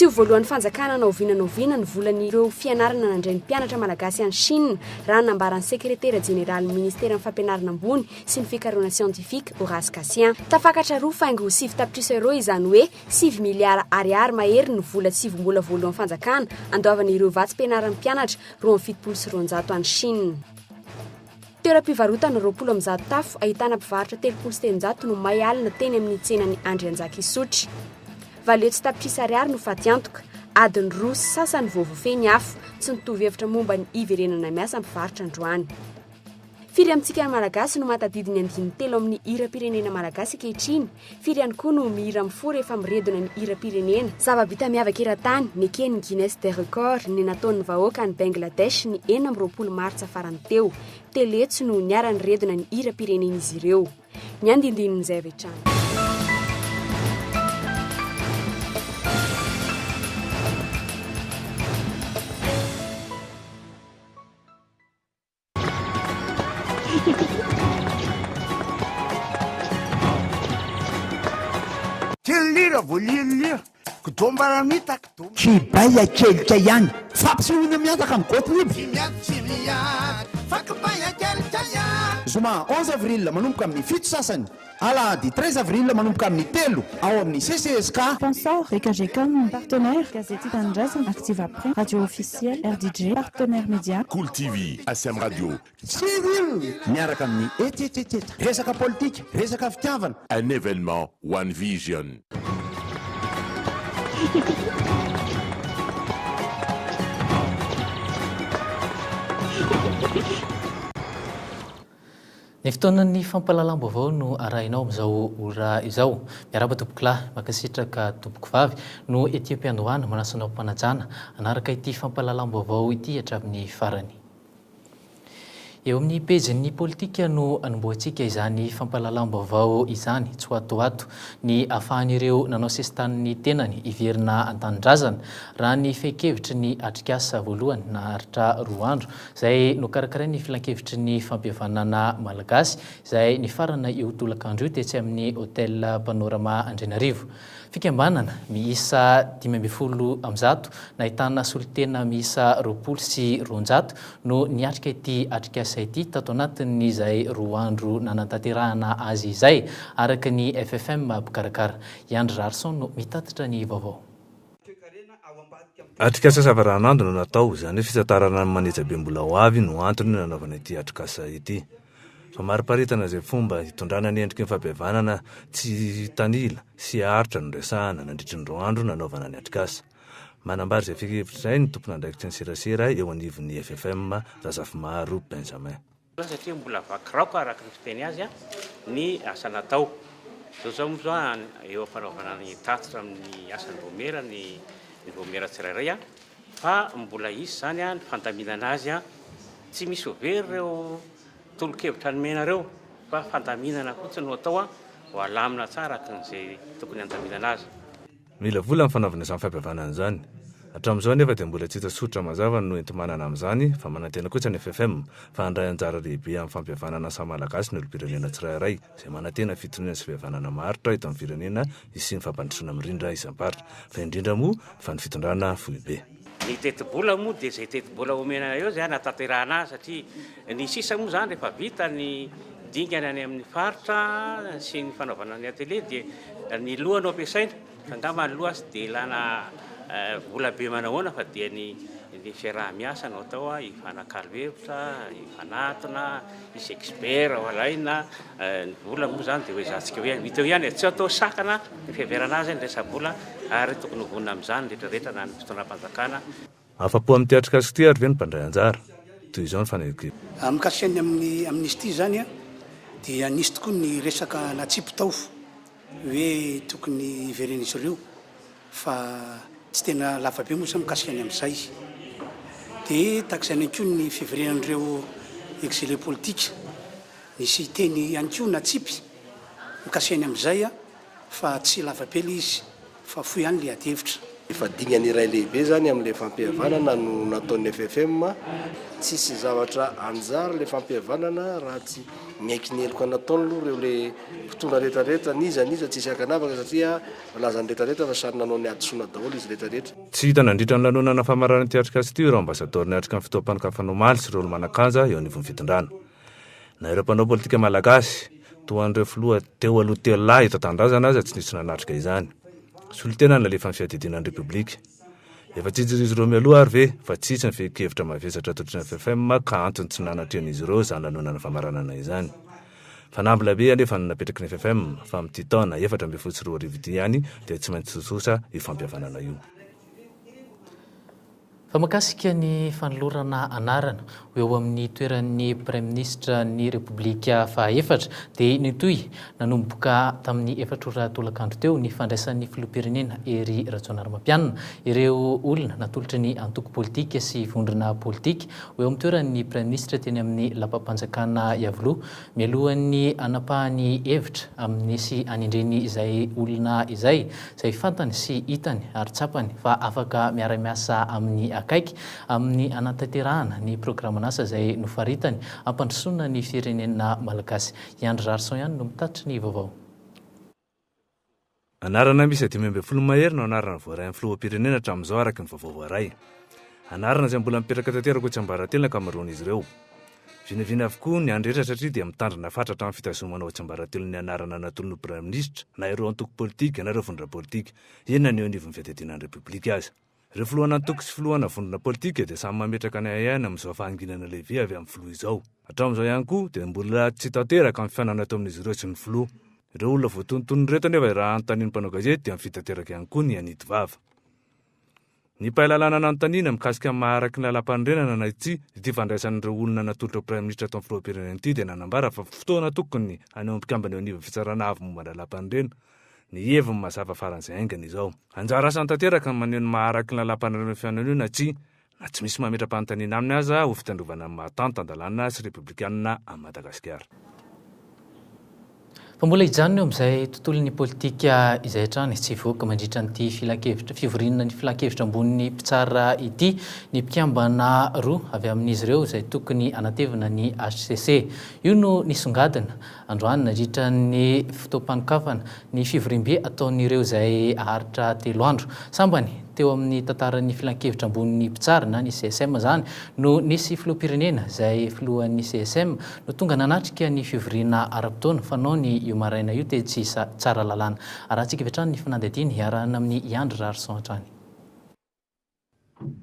Tsy ho voalohany fanjakana naovinana ny volan'ireo fianarana nandray ny mpianatra malagasy any Chine raha nambaran'ny sekretera jeneraly ministera ny fampianarana ambony sy ny fikarohana siantifika Horace Cassien. Tafakatra roa faingo 7 tapitrisa euro izany hoe 7 miliara ariary mahery ny vola tsy vombola voalohany fanjakana andoavan'ireo vatsim-pianaran'ny mpianatra 270 any Chine. Toeram-pivarotana 20 tafo ahitana mpivarotra 300 no may alina teny amin'ny tsenany Andrianjaka Isotry. Valeo tsy tapitrisa ariary no faty antoka, adiny roa sasany voavofeny afo, tsy nitovy hevitra momba ny iverenana miasa mpivarotra androany. Firy amintsika malagasy no matadidiny andiny telo amin'ny hira-pirenena malagasy ankehitriny, firy ihany koa no mihira mifo rehefa miredona ny hira-pirenena. Zava-bita miavaka eran-tany, nekeny Guinness des Records ny nataon'ny vahoaka ny Bangladesh ny 20 martsa farany teo. Teletso no niara-ny redona ny hira-pirenena izy ireo. Ny andindinin'izay avetrany. Kibaya kelika ihany fampisehoana miataka amin'ny gôty zoma 11 avril manomboka amin'ny 7 sasany alahady 13 avril manomboka amin'ny 3 ao amin'ny CCSK. Sponsor EKGcom, partenaire Gazety Tanindrazana, Active Après, radio officielle RDJ, partenaire média Cool TV, ASM Radio. Cyril miaraka amin'ny etetete resaka politique, resaka fitiavana. Un événement One Vision. Ny fotoanan'ny fampahalalam-baovao no arahinao amin'izao ora izao. Miaraba tompoko lahy, makasitraka tompoko vavy no ety am-piandohana manasanao mpanajana anaraka ity fampahalalam-baovao ity hatramin'ny farany. Eo amin'ny pejin'ny politika no anomboantsika izany fampahalalam-baovao izany, tsy ho atoato ny ahafahan'ireo nanao sesitany tenany iverina an-tanindrazana raha ny fehi-kevitry ny atrikasa voalohany naharitra 2 andro izay nokarakarainy ny filan-kevitry ny fampihavanana malagasy izay ny farana eo tolakandro io tetsy amin'ny hôtel Panorama Andrinarivo. Fikambanana miisa 500 amzato nahitana solitena miisa 20 sy 200 no niatrika ity atrikasa ity tato anatin'izay 2 andro nanantanterahana azy izay araka ny FFM mpikarakara. Yandry Rarson no mitatitra ny vaovao. Atrikasa savaranandro no natao, izany hoe fitantarana manejabe mbola ho avy no antony nanaovana ity atrikasa ity. Fa mariparitana izay fomba hitondrana ny endriky ny fampihavanana tsy tanila sy aritra no resahana nandritry ny 2 andro nanaovana ny atrikasa. Manambary izay fehi-kevitra izay ny tompona andraikitry ny serasera eo anivon'ny FFM Razafimaro Benjamin. Satria mbola vakiraoka araka ny fiteny azy ny asa natao. Zao eo fanaovana ny tatitra amin'ny asan'ny Vomera ny Vomera tsirairay fa mbola izy zany ny fandaminana azy tsy misy overy ireo tolo-kevitra nomenareo fa fandaminana fotsiny no atao ho alamina tsara akan'izay tokony handaminana azy. Mila vola amin'ny fanaovana izany fampihavanana izany. Hatramin'izao nefa dia mbola tsy hita sotra mazava no enti-manana amin'izany fa manantena kosa ny FFM fa handray anjara lehibe amin'ny fampihavanana samy malagasy ny olo-pirenena tsirairay izay manantena fitoniana sy fihavanana maharitra eto amin'ny firenena sy ny fampandrosoana mirindra isam-paritra fa indrindra moa fa ny fitondrana foibe. Ny teti-bola moa dia izay teti-bola omena eo izay natanterahana satria ny sisa moa izany rehefa vita ny dingana any amin'ny faritra sy ny fanaovana ny atelier dia ny loha no ampiasaina fa angamba ny loha sy dia ilana vola be manahoana fa dia ny fiaraha-miasa no atao hifanakalo-hevitra, hifanatona, misy expert ao alaina ny vola moa izany dia hoe zantsika hoe hita eo ihany tsy atao sakana ny fiheverana azy ny resa-bola ary tokony vonona amin'izany rehetrarehetra na ny fotoanam-panjakana. Afa-po amin'ny teatrikasa ity ary ve ny mpandray anjara toy izao ny fanahiko. Mikasiany amin'izy ity zany dia nisy tokoa ny resaka natsipy-taofo hoe tokony iveren'izy ireo fa tsy tena lavabe moa zany mikasiany amin'izay. Dia takizany koa ny fiverenan'ireo exilé politique nisy teny ihany koa natsipy mikasiany amin'izay fa tsy lavabe le izy fa foy ihany le ady-hevitra. Efa dingany iray lehibe zany amin'ilay fampihavanana no nataon'ny FFM tsisy zavatra anjara le fampihavanana raha tsy miaikineliko anataony aloha reo le fotoana rehetrarehetra niza tsisy akanavaka satria lazany rehetrarehetra fa sary nanao ny adisona daholo izy rehetrarehetra. Tsy hita nandritra ny lanonana famarana teatrika azy ity ireo ambasador niatrika ny fitoam-panokafana omaly sy ireo olo manan-kanja eo anivon'ny fitondrana. Na ireo mpanao politika malagasy toa an'ireo filoha teo aloha telo lahy eto an-tanindrazana aza tsy nisy nanatrika izany. Solitena nalefa ny fiadidinan'ny republika. Efa tsy izy ireo mialoha ary ve fa tsitsy ny fehi-kevitra mavesatra totrina FM ka antony tsy nanatrehan'izy ireo izany lanonana famaranana izany. Fanambila be anefa napetraky ny FM fa amin'ity taona 2024 ihany dia tsy maintsy sososa io fampihavanana io. Fa makasika ny fanolorana anarana eo amin'ny toeran'ny Prime Ministre ny Republika fahaefatra dia nitoy nanomboka tamin'ny 4 ora tolakandro teo ny fandraisan'ny filoham-pirenena ery Rajaonarimampianina ireo olona natolotra ny antoko politika sy vondrona politika eo amin'ny toeran'ny Prime Ministre teny amin'ny lapam-panjakana Iavoloha mialohan'ny anapahany hevitra amin'ny sy anindreny izay olona izay fantany sy hitany ary tsapany fa afaka miara-miasa amin'ny akaiky amin'ny anatanterahana ny programanasa izay nofaritany ampandrosoana ny firenena malagasy. Iandry Rarson ihany no mitatitra ny vaovao. Anarana misy 5 mahery no anarana voaray amin'ny filoham-pirenena hatramin'izao araka ny vaovao voaray. Anarana izay mbola mipetraka tanteraka Tsimbaratelona ankamaroan'izy ireo. Vinavina avokoa ny andretra satria dia mitandrina fatratra amin'ny fitazomana ao Tsimbaratelo ny anarana natolon'ny Prime Ministre na ireo antoko politika na ireo vondra politika. Inona ny eo anivon'ny fiadidinan'ny Republika aza. Ireo filohana antoko sy filohana vondrona politika dia samy mametraka ny ahihana amin'izao fahanginana lehibe avy amin'ny filoha izao. Hatramin'izao ihany koa dia mbola tsy tanteraka amin'ny fiainana atao amin'izy ireo sy ny filoha. Ireo olona voatontonony reto anefa raha anontanian'ny mpanao gazety dia mifitanteraka ihany koa ny anity vava. Ny pahalalana anontaniana mikasika maharaky ny lalam-pandrenana na ity fandraisan'ireo olona natolotra Prime Ministre atao amin'ny filoham-pirenena ity dia nanambara fa fotoana tokony aneo am-pikambana eo aniva fitsarana avy momba ny lalam-pandrena. Ny heviny mazava faran'izay aingana izao. Anjara asany tanteraka maneho ny maharaky ny lalam-pandrenana fiainana io na tsy misy mametra-panontaniana aminy aza ho fitandrovana amin'ny mahatanto andalana sy republikanina a Madagasikara. Fa mbola hijanona eo amin'izay tontolon'ny politika izay hatrany tsy voaka mandritra n'ity fivorinana ny filan-kevitra ambonin'ny mpitsara ity ny mpikambana roa avy amin'izy ireo izay tokony anatevina ny HCC. Io no nisongadina androany nandritra ny fotoam-panokafana ny fivorim-be ataon'ireo izay aharitra 3 andro. Sambany teo amin'ny tantaran'ny filan-kevitra ambonin'ny mpitsara na ny CSM zany no nisy filoham-pirenena izay filohan'ny CSM no tonga nanatrika ny fivoriana ara-potoana fanao ny io maraina io dia tsy tsara lalàna. Arahantsika vetrany ny fanandadiany hiarahana amin'ny Iandry Rarson hatrany.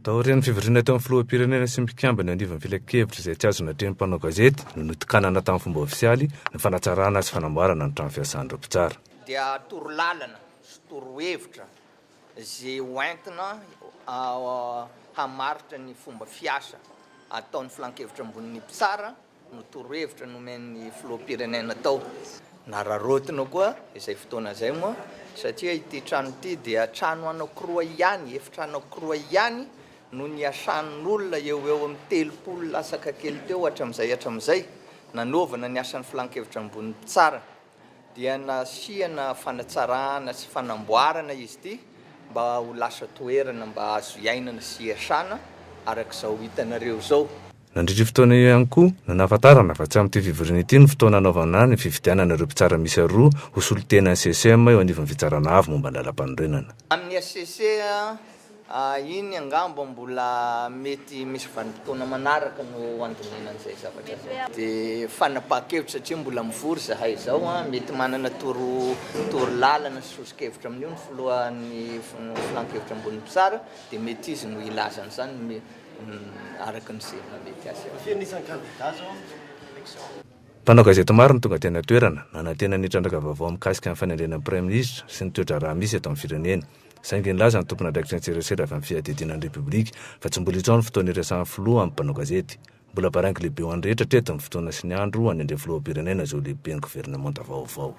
Taorian'ny fivoriana teo amin'ny filoham-pirenena sy mpikambana anivon'ny filan-kevitra izay tsy azo natrehan'ny mpanao gazety no notikanana tamin'ny fomba ofisialy ny fanatsarana sy fanamboarana ny trano fiasan'ireo mpitsara. Dia torolalana sy torohevitra izay hoentina hamaritra ny fomba fiasa ataon'ny filan-kevitra ambonin'ny mpitsara no torohevitra nomen'ny filoham-pirenena tao. Nararotina koa izay fotoana izay moa satria ity trano ity dia trano anankiroa ihany, efitrano anankiroa ihany no niasan'olona eo amin'ny 30 lasaka kely teo hatramin'izay nanaovana ny asan'ny filan-kevitra ambonin'ny mpitsara dia nasiana fanatsarana sy fanamboarana izy ity mba ho lasa toerana mba azo iainana sy iasana arak'izao hitanareo zao. Nandritra fotoana ihany koa no nahafantarana fa tsy amin'ity fivoriana ity ny fotoana anaovana ny fifidianana ireo mpitsara misy roa ho solitenan'ny CSM eo anivon'ny fitsarana avy momba ny lalam-pandrenana. Amin'ny HCC iny angambo mbola mety misy vanim-potoana manaraka no andonina an'izay zavatra zay. Dia fanapahan-kevitra satria mbola mivory zahay izao mety manana torolalana sy sosikevitra amin'io ny filohan'ny filan-kevitra ambonin'ny mpitsara dia mety izy no ilazana zany araka ny zay mety azy. Mpanao gazety maro ny tonga tena toerana nanantena ny trandraka vaovao mikasika amin'ny fanendrenan'ny Prime Ministre sy ny toetra raha misy eto amin'ny firenena. Saingy nilaza ny tompona andraikitra ny tserasera avy amin'ny fiadidinan'ny Republika fa tsy mbola itsao ny fotoana iresan'ny filoha amin'ny mpanao gazety. Mbola baranky lehibe ho an'ny rehetra treto ny fotoana sy ny andro hanendreny filoham-pirenena izao lehibe ny gouvernemanta vaovao.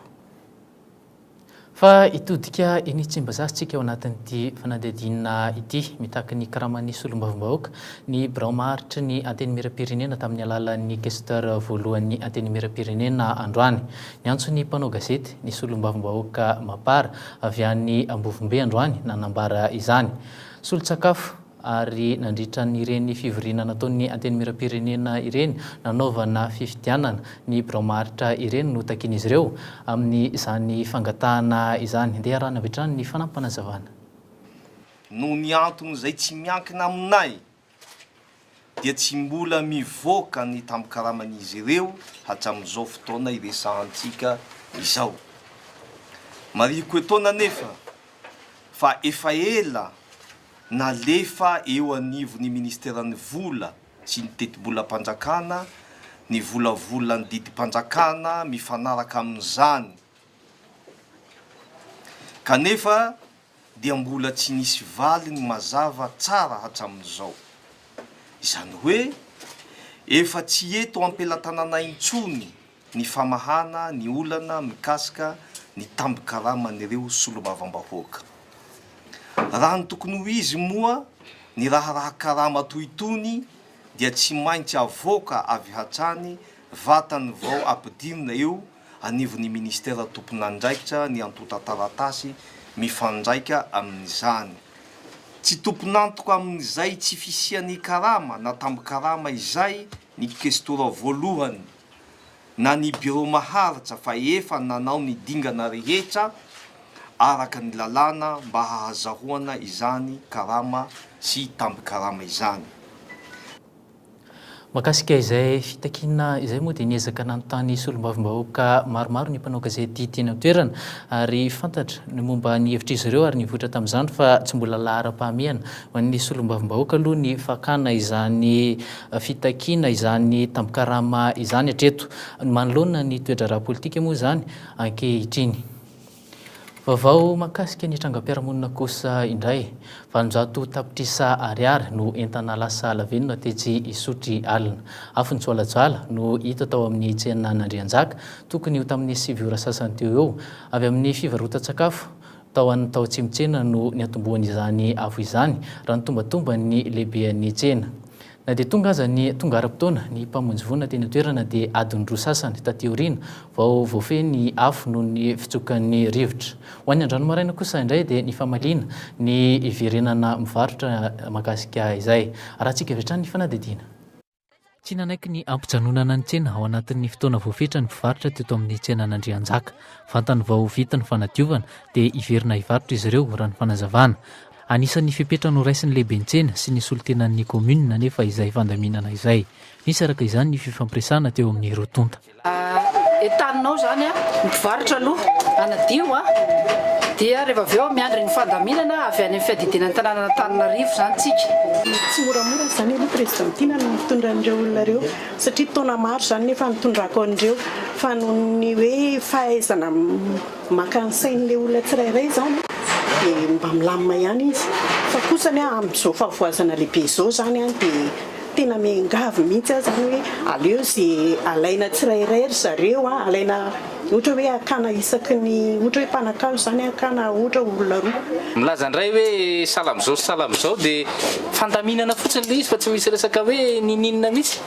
Fa itodika iny Tsimbazatsika ao anatin'ity fanadihadiana ity mitaky ny karaman'ny solombavambahoaka ny birao maharitra ny anteny miram-pirenena tamin'ny alalan'ny questeur voalohan'ny anteny miram-pirenena androany. Ny antson'ny mpanao gazety ny solombavambahoaka Mapara avy any Ambovombe androany nanambara izany. Solon-tsakafo ary nandritra n'ireny fivoriana nataon'ny anteny miram-pirenena ireny nanaovana fifidianana ny braomaritra ireny no takin'izy ireo amin'ny izany fangatahana izany. Andeha arahana avy hatrany ny fanampanazavana. No ny antony izay tsy miankina aminay dia tsy mbola mivoaka ny tambokaraman'izy ireo hatramin'izao fotoana iresahantsika izao. Mariko etoana nefa fa efa ela nalefa eo anivon'ny ministeran'ny vola sy ny teti-bolam-panjakana ny volavolan'ny didim-panjakana mifanaraka amin'izany. Kanefa dia mbola tsy nisy valiny mazava tsara hatramin'izao. Izany hoe efa tsy eto ampelatanana intsony ny famahana ny olana mikasika ny tambokaraman'ireo solombavambahoaka. Raha ny tokony ho izy moa ny raha karama toy itony dia tsy maintsy avoaka avy hatrany vatany vao ampidirina eo anivon'ny ministera tompon'andraikitra ny antota taratasy mifandraika amin'izany. Tsy tomponantoka amin'izay tsy fisian'ny karama na tambokarama izay ny kestora voalohany na ny biro maharitra fa efa nanao ny dingana rehetra araka ny lalàna mba hahazahoana izany karama sy tambokarama izany. Makasika izay fitakina izay moa dia niezaka nanontany solombavambahoaka maromaro ny mpanao gazety Teny Toerana ary fantatra ny momba ny hevitr'izy ireo ary nivoatra tamin'izany fa tsy mbola lahara-pahamehana ho an'ny solombavambahoaka aloha ny fakana izany fitakina izany tambokarama izany hatreto. Manoloana ny toedrara politika moa izany ankehitriny. Vaovao makasika ny trangam-piarahamonina kosa indray, valonjato tapitrisa ariary no entana lasa lavenona tetsy Isotry Alina. Afo ny tsoalatsala no hita tao amin'ny tsena n'Andrianjaka, tokony ho tamin'ny 7 ora sasany teo eo. Avy amin'ny fivarotan-tsakafo tao an'ny tao tsimitsena no niatombohan'izany afo izany raha ny tombatomba ny lehibean'ny tsena. Na dia tonga aza ny tonga ara-potoana ny mpamonjy vonina Teny Toerana dia adiny roa sasany tateoriana vao voafehy ny afo noho ny fitsokan'ny rivotra. Ho an'ny Andrano Maraina kosa indray dia ny famalina ny iverenana mivarotra makasika izay. Arahantsika avy hatrany ny fanadidina. Tsy nanaiky ny ampijanonana ny tsena ao anatin'ny fotoana voafetra ny mpivarotra teto amin'ny tsena n'Andrianjaka. Fantany vao vita ny fanadiovana dia iverina hivarotra izy ireo raha ny fanazavana. Anisan'ny fipetra no raisin'ny lehiben-tsena sy ny solotenan'ny komuna nefa izay fandaminana izay. Misy araka izany ny fifampiresana teo amin'ny rotonta. Etaninao zany mivarotra aloha anadio dia rehefa avy eo miandry ny fandaminana avy any amin'ny fiadidinan'ny tanàna Antananarivo zany tsika. Tsy moramora zany aloha prezidentina no mitondra an'ireo olona ireo satria taona maro zany nefa mitondrako an'ireo fa noho ny hoe fahaizana maka ny sain'ilay olona tsirairay zany dia mba milamina ihany izy. Fa kosa ny amin'izao fahavoazana lehibe izao zany dia tena miangavy mihitsy zany hoe aleo izay alaina tsirairay ry zareo alaina ohatra hoe akana isaky ny ohatra hoe mpanakalo zany akana ohatra olona roa. Milaza indray hoe salamizao dia fandaminana fotsiny ilay izy fa tsy misy resaka hoe nininina mihitsy.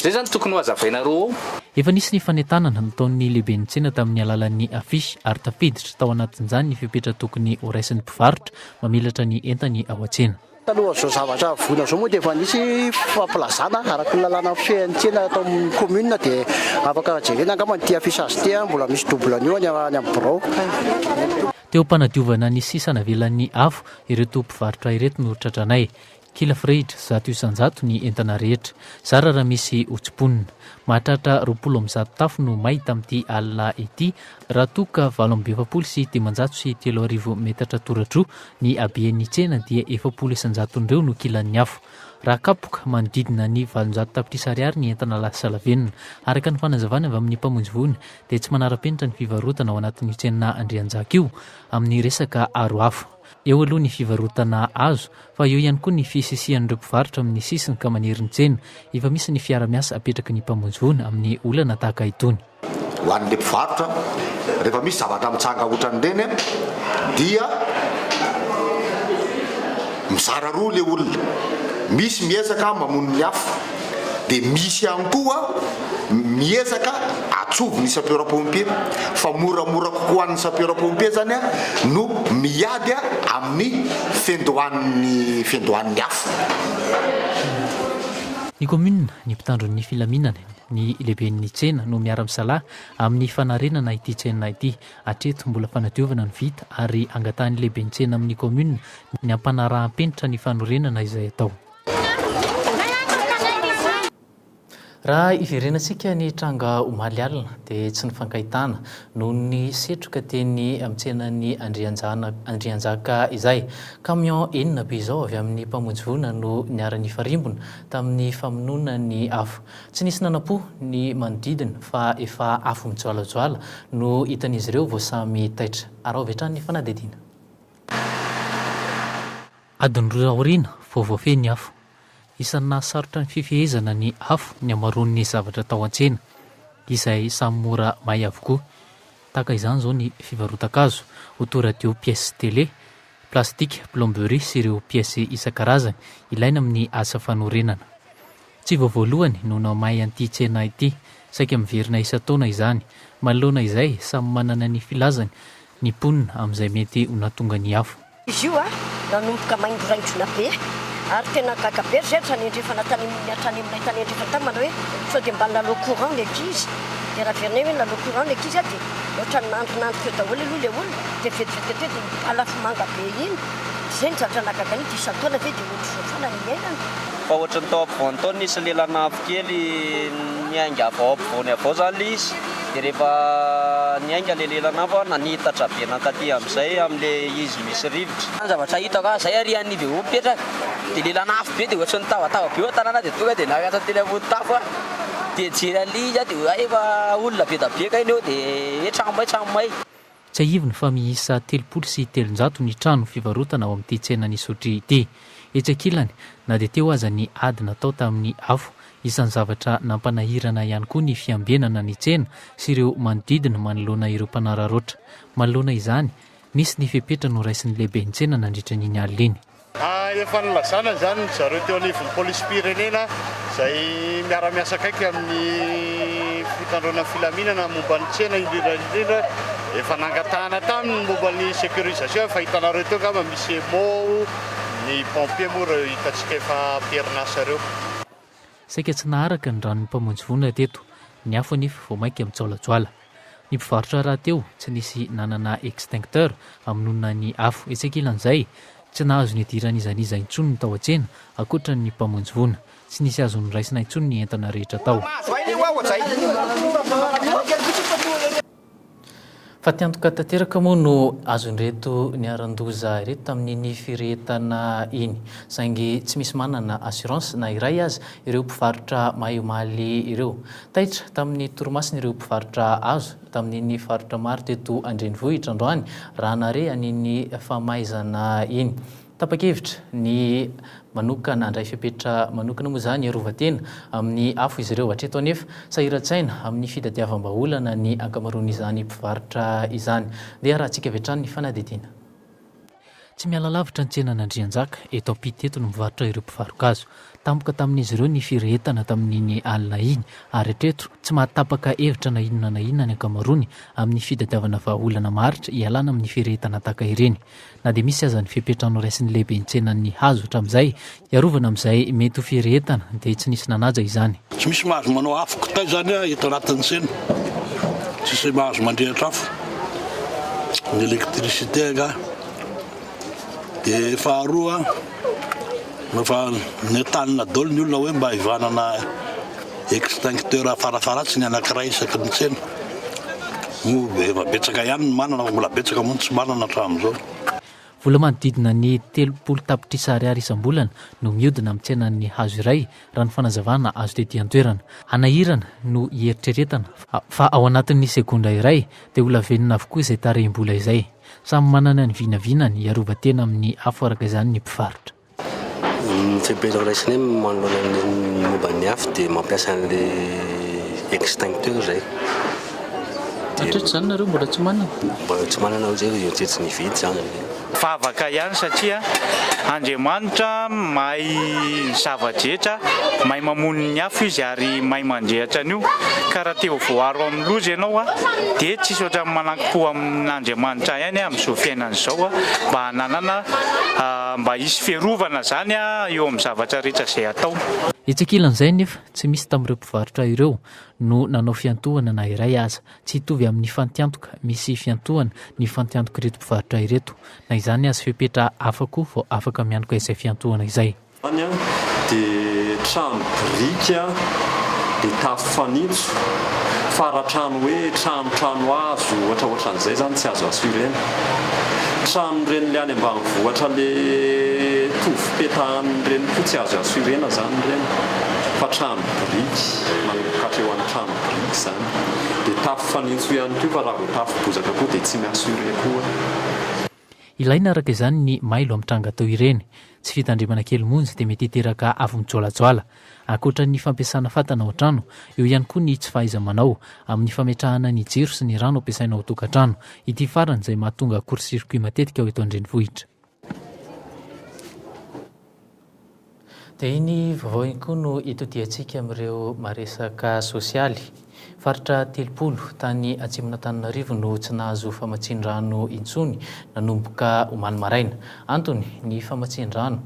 Zay zany tokony ho azavaina roa ao. Efa nisy ny fanentanana nataon'ny lehiben'ny tsena tamin'ny alalan'ny afisy ary tafiditra tao anatin'izany ny fipetra tokony ho raisin'ny mpivarotra mamilatra ny entany ao an-tsena. Taloha zao zavatra voina zao moa dia efa nisy fampilazana araka ny lalàna fehan'ny tsena atao amin'ny komuna dia afaka jerena angamba ny afisy azy ity mbola misy doblany eo any amin'ny birao. Teo mpanadiovana ny sisa navelan'ny afo ireto mpivarotra ireto no tratranay. Kila Freid 100 ny entana rehetra. Zara raha misy otsimponina. Mahatratra 20 tafo no mahita amin'ity alina ity raha toka 720 sy 800 sy 3,000 metatra toratro ny haben'ny tsena dia 700 ireo no kilan'ny afo. Raha kapoka manodidina ny 700 tapitrisa ariary ny entana lasa lavenina. Araka ny fanazavana avy amin'ny mpamonjy vonina dia tsy manara-penitra ny fivarotana ao anatin'ny tsena Andrianjaka io amin'ny resaka aro afo. Eo aloha ny fivarotana azo fa eo ihany koa ny fisisian'ireo mpivarotra amin'ny sisiny ka manery ny tsena. Efa misy ny fiara-miasa apetraky ny mpamonjy vonina amin'ny olana tahaka itony. Ho an'ilay mpivarotra rehefa misy zavatra mitsanga ohatran'ireny dia mizara roa ilay olona. Misy miezaka mamono ny afo dia misy ihany koa miezaka atsovy ny sapeur-pompier fa moramora kokoa an'ny sapeur-pompier zany a no miady amin'ny fendohan'ny afo. Ny commune ny mpitandron'ny filaminana ny lehiben'ny tsena no miara-misalahy amin'ny fanarenana ity tsena ity. Hatreto mbola fanadiovana ny vita ary angatahany lehiben'ny tsena amin'ny commune ny ampanaraham-penitra ny fanorenana izay atao. Raha iverenantsika ny tranga omaly alina dia tsy ny fankahitana noho ny setroka teny amin'ny tsenan'ny Andrianjaka izay. Camion enina be izao avy amin'ny mpamonjy voana no niara-ny farimbona tamin'ny famonoana ny afo. Tsy nisy nanam-po ny manodidina fa efa afo mijoalajoala no hitan'izy ireo vao samy taitra. Arao vetrany ny fanadidina. Adiny roa aoriana vao voafeny afo. Isan'ny nahasarotra ny fifehezana ny afo ny amaroan'ny zavatra tao an-tsena izay samy mora may avokoa. Tahaka izany zao ny fivarota-kazo, autoradio, pièces télé, plastika, plomberie sy ireo pièces isan-karazany ilaina amin'ny asa fanorenana. Tsy vao voalohany no namay an'ity tsena ity, saika miverina isan-taona izany. Manoloana izay samy manana ny filazany ny ponina amin'izay mety ho nahatonga ny afo. Izy io nanomboka maindroraindrona be ary tena gaga be zay tranendrefa natany miatrany aminay tanendrefa tamana hoe sao dia mba lalo courant le kizy dia raha verinay hoe lalo courant le kizy dia ohatrany nandrinandrika eo daholo aloha le olona dia vetivety dia alafo manga be iny zay ny zatra nagaga ny isan-taona ve dia ohatr'izao foana ny iainana. Fa ohatrany tao ampovoany nisy lelana afo kely niainga avao ampovoany avao zany le izy dia rehefa niainga le lelana afo nanitatra be nankaty amin'izay amin'le izy misy rivotra. Zavatra hitako zay arian'ny be mipetraka dia lelana afo be dia ohatrany tavatava be ao tanàna dia tonga dia nakasa teny ambony tafo dia jery an'ly izy dia efa olona be da be ka iny eo dia tranombay. Tsy ahivony fa miisa 300 sy 300 ny trano fivarotana ao amin'ity tsena ny sotry ity. Etsy ankilany na dia teo aza ny ady natao tamin'ny afo. Isan'ny zavatra nampanahirana ihany koa ny fiambenana ny tsena sy ireo manodidina manoloana ireo mpanararoatra. Manoloana izany misy ny fepetra no raisin'ny lehiben'ny tsena nandritra ny alina iny. Efa nilazana zany zareo teo anivon'ny polisy-pirenena izay miara-miasa akaiky amin'ny fitandrona filaminana momba ny tsena indrindra efa nangatahana taminy momba ny sécurisation efa hitanareo teo ngamba misy emo ny pompier moa reo hitantsika efa perinasa reo. Saika tsy naharaka ny ranon'ny mpamonjy voana teto, ny afo anefa vao mainka mijoalajoala. Ny mpivarotra raha teo tsy nisy nanana extincteur amin'onona ny afo. Etsy ankilan'izay tsy nahazo ny idiran'izaniza intsony ny tao an-tsena ankoatra ny mpamonjy voana. Tsy nisy azo ny raisina intsony ny entana rehetra tao. Fa tiantoka tanteraka moa no azon'ireto ny arandoza ireto tamin'iny firetana iny. Saingy tsy misy manana assurance na iray azy ireo mpivarotra mahay omaly ireo. Taitra tamin'ny torimasina ireo mpivarotra azo tamin'iny farotra maro teto Andrenivohitra androany raha nare an'iny famaizana iny. Tapa-kevitra ny manokana andray fepetra manokana moa zany iarovan-tena amin'ny afo izy ireo hatreto anefa sahiran-tsaina amin'ny fitadiavam-baolana ny ankamaroan'izany mpivarotra izany. Dia raha antsika vetrany ny fanadidina. Tsy miala lavitra ny tsenan'Andrianjaka eto ampiteto no mivarotra ireo mpivarokazo. Tampoka tamin'izy ireo ny firetana tamin'iny alina iny ary hatreto tsy mahatapaka hevitra na inona ny ankamaroany amin'ny fitadiavana vahaolana maharitra ialana amin'ny firetana tahaka ireny. Na dia misy aza ny fepetra noraisin'ny lehiben'ny tsenan'ny hazo hatramin'izay iarovana amin'izay mety ho firetana dia tsy nisy nanaja izany. Tsy misy mahazo manao afo kitay zany eto anatin'ny tsena. Tsisy mahazo mandrehatra afo. Ny électricité nga dia faharoa nofa netanina daholo ny olona hoe mba hivanana extincteur afarafaratsy ny anankiray isaky ny tsena. Efa betsaka ihany ny manana, mbola betsaka moa tsy manana hatramin'izao. Vola manodidina ny 30 tapitrisa ariary isam-bolana no mihodina amin'ny tsenan'ny hazo iray raha ny fanazavana azo tetỳ an-toerana. Anahirana no hieritrretana fa ao anatin'ny sekondra iray dia ola venona avokoa izay tarehim-bola izay. Samy manana ny vinavinany iarovan-tena amin'ny afo araka izany ny mpivarotra. Ny fepetra raisiny manoloana ny momba ny afo dia mampiasa an'ilay extincteur zay. Hatreto zany nareo mbola tsy manana? Mbola tsy manana ao zay eo tsy ny vidy zany. Favaka ihany satria Andriamanitra mahay zava-drehetra, mahay mamono ny afo izy ary mahay mandrehatra an'io. Ka raha teo voaro amin'ny loza ianao dia tsisy ohatran'ny mananki-po amin'Andriamanitra ihany amin'izao fiainana izao mba hananana mba hisy fiarovana zany eo amin'ny zavatra rehetra izay atao. Itsakilan'izay nefa tsy misy tamin'ireo mpivarotra ireo no nanao fiantohana na iray aza, tsy hitovy amin'ny fantiantoka misy fiantohana ny fantiantoka ireto mpivarotra ireto, na izany azy fepetra afaka vao afaka mianoka izay fiantohana izay. Dia trano brika dia tafo fanitso, faratrano hoe trano azo ohatraohatran'izay zany tsy azo assurena. Trano reny le any ambanivohitra le tovopetahany reny koa tsy azo assurena zany reny, fa trano briky mankatra eo amin'ny trano briky zany. Dia tafo fanitso ihany koa fa raha vao tafo bozaka koa dia tsy miassure koa. Ilaina araka izany ny mailo amin'ny tranga tao ireny. Tsy fitandremana kely monja dia mety hiteraka afo mijoalajoala. Ankoatra ny fampiasana fatana ao trano, eo ihany koa ny tsy fahaiza-manao amin'ny fametrahana ny jiro sy ny rano ampiasaina ao tokantrano. Ity farany izay mahatonga court-circuit matetika ao eto an-drenivohitra. Dia iny vaovao iny koa no itotiantsika amin'ireo maresaka sosialy. Faritra 30 tany atsimona Antananarivo no tsy nahazo famatsin-drano intsony nanomboka omaly maraina. Antony ny famatsin-drano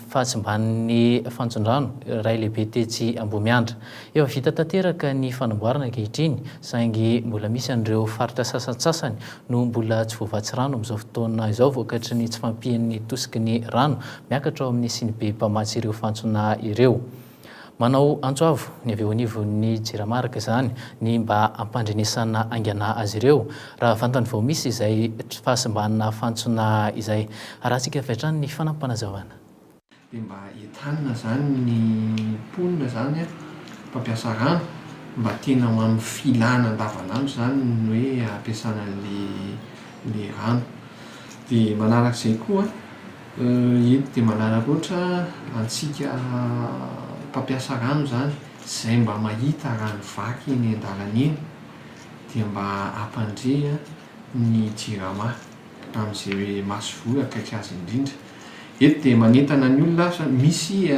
fahasimban'ny fantson-drano ray lehibe tetsy Ambomiandra. Efa vita tanteraka ny fanamboarana ankehitriny saingy mbola misy an'ireo faritra sasantsasany no mbola tsy voavatsy rano amin'izao fotoana izao voakatry ny tsy fampian'ny tosiky ny rano miakatra ao amin'ny sinibe mpamatsy ireo fantsona ireo. Manao antsoavo ny avy eo anivon'ny jiramaraka izany ny mba ampandrenesana aingana azy ireo raha vantany vao misy izay fahasimbanana fantsona izay. Arahantsika avy ny fanampanazavana. Dia mba entanina zany ny mponina zany mpampiasa rano mba tena ho amin'ny filana andavanandro zany no hoe ampiasana le rano. Dia manarak'izay koa eto dia manaraka ohatra antsika mpampiasa rano zany izay mba mahita rano vaky ny an-dalana eny dia mba ampandre ny jirama amin'izay masovoa akaiky azy indrindra. Eto dia manentana ny olona misy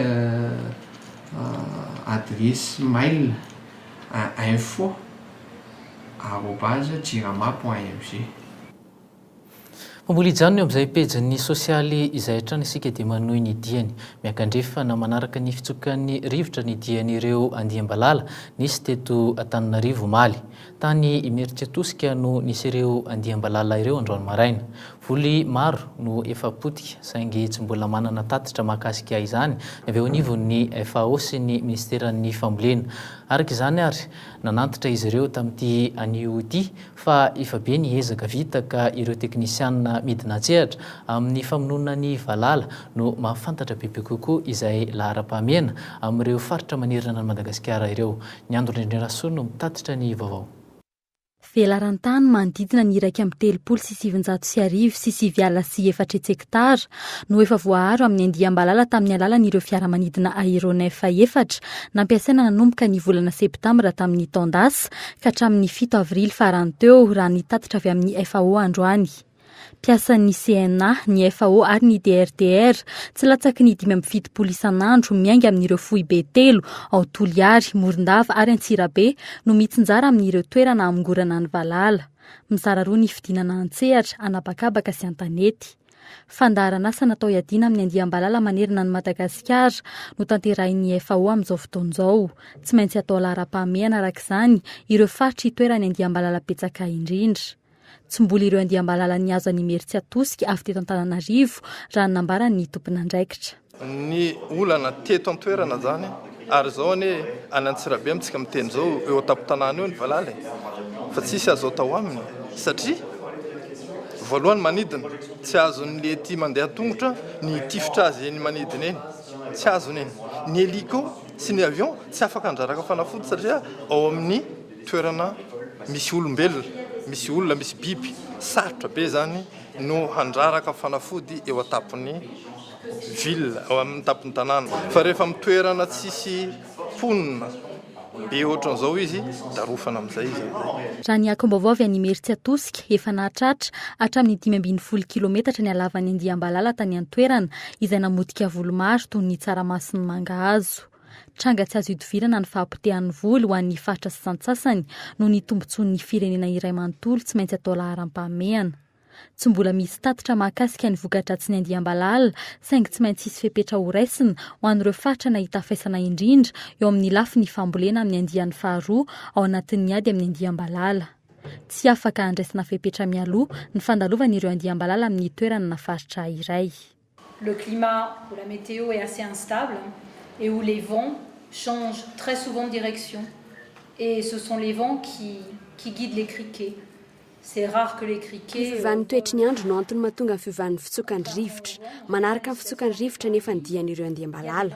adresy mail info@jirama.img. Mamboly ijanony amin'izay pejin'ny sosialy izay hatrany isika dia manohy ny diany miankandrefa na manaraka ny fitsokan'ny rivotra ny dian'ireo andiam-balala nisy teto Antananarivo omaly. Tany Imeritsy Tosika no nisy ireo andiam-balala ireo androany maraina. Voly maro no efa potika saingy tsy mbola manana tatitra mahakasika izany avy eo anivon'ny FAO sy ny ministeran'ny fambolena. Araka izany ary nanantitra izy ireo tamin'ity anio ity fa efa be ny ezaka vita ka ireo teknisianina midina an-tsehatra amin'ny famonoana ny valala no mahafantatra bebe kokoa izay lahara-pahamehana amin'ireo faritra manerana ny Madagasikara ireo. Ny Andro Nendrerasoa no mitatitra ny vaovao. Velarantany manodidina ny 1,750 sy 7,4 hektara no efa voaharo amin'ny andiam-balala tamin'ny alalan'ireo fiaramanidina aéronef 4 nampiasaina nanomboka ny volana septambra tamin'ny taondasa ka hatramin'ny 7 avrily farany teo raha nitatitra avy amin'ny FAO androany. Piasan'ny CNA, ny FAO ary ny DRDR tsy latsaky ny 570 isan'andro miainga amin'ireo foibe 3 ao Toliary, Morondava ary Antsirabe no mitsinjara amin'ireo toerana amingorana ny valala. Mizara roa ny fidinana an-tsehatra, anabakabaka sy antanety. Fandaharana asa natao iadina amin'ny andiam-balala manerana ny Madagasikara no tanterahin'ny FAO amin'izao fotoan'izao. Tsy maintsy atao lahara-pahamehana arak'izany ireo faritra itoerany andiam-balala betsaka indrindra. Tsy mbola ireo andiam-balala ny azo any Imeritsy Tosika avy teto Antananarivo raha nambarany ny tompon'andraikitra. Ny olana teto an-toerana zany ary zao any any Antsirabe amintsika miteny zao eo an-tampon-tanàna eo ny valala fa tsisy azo atao aminy satria voalohany manidina tsy azony le ty mandeha tongotra ny tifitra azy eny manidina eny tsy azony eny. Ny hélico sy ny avion tsy afaka andraraka fanafody satria ao amin'ny toerana misy olombelona, misy olona, misy biby, sarotra be zany no handraraka fanafody eo an-tapon'ny ville, ao amin'ny tapon'ny tanàna. Fa rehefa mitoerana tsisy ponina be ohatran'izao izy da rofana amin'izay izy raha ny akom-baovao avy any Mery Tsiatosika efa nahatratra hatramin'ny 520 kilometatra ny halavan'ny Andiambalala tany an-toerana izay namotika volo-maro toy ny tsaramaso ny mangahazo. Tranga tsy azo idovirana ny fahampitehan'ny voly ho an'ny fatra sy santsasany noho ny tombontsoan'ny firenena iray manontolo tsy maintsy atao laharam-pahamehana. Tsy mbola misy tatitra mahakasika ny voka-dratsy ny Andiambalala saingy tsy maintsy hisy fepetra ho raisina ho an'ireo fatra nahita faisana indrindra eo amin'ny lafiny fambolena amin'ny andiany faharoa ao anatin'ny ady amin'ny Andiambalala. Tsy afaka andraisana fepetra mialoha ny fandalovan'ireo Andiambalala amin'ny toerana nafaritra iray. Le climat ou la météo est assez instable et où les vents changent très souvent de direction. Et ce sont les vents qui guident les criquets. C'est rare que les criquets... Fiovan'ny toetry ny andro no antony mahatonga ny fiovan'ny fitsokan'ny rivotra. Manaraka ny fitsokan'ny rivotra nefa ny dian'ireo Andiambalala.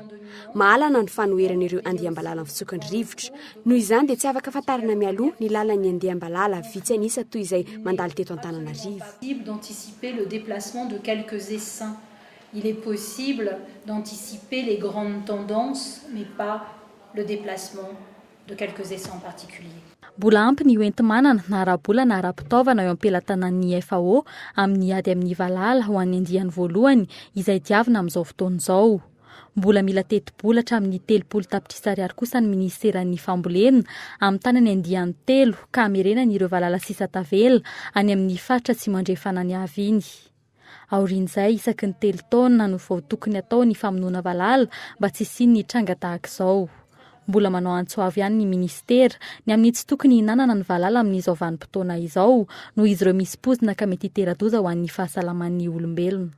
Mahalana ny fanoheran'ireo Andiambalala ny fitsokan'ny rivotra. Noho izany dia tsy afaka fatarana mialoha ny lalan'ny Andiambalala vitsy anisa toy izay mandalo teto Antananarivo. Possible d'anticiper le déplacement de quelques essaims. Il est possible d'anticiper les grandes tendances, mais pas le déplacement de quelques essaims en particulier. Mbola ampy ny hoenti-manana na ara-bola na ara-pitaovana eo am-pelatanan'ny FAO amin'ny ady amin'ny Valala ho an'ny andiany voalohany izay diavina amin'izao fotoana izao. Mbola mila teti-bola hatramin'ny 30 tapitrisa ariary kosa ny ministeran'ny fambolena amin'ny tanany andiany 3 ka hamerenan'ireo Valala sisa tavela any amin'ny fatra tsy mandrefana ny avy iny. Aorian'izay isaky ny 3 taona no vao tokony atao ny famonoana Valala mba tsy hisian'ny tranga tahaka izao. Mbola manao antso avy ihany ny ministera ny amin'ny tsy tokony hinanana ny Valala amin'izao vanim-potoana izao noho izy ireo misy pozina ka mety hitera-doza ho an'ny fahasalaman'ny olombelona.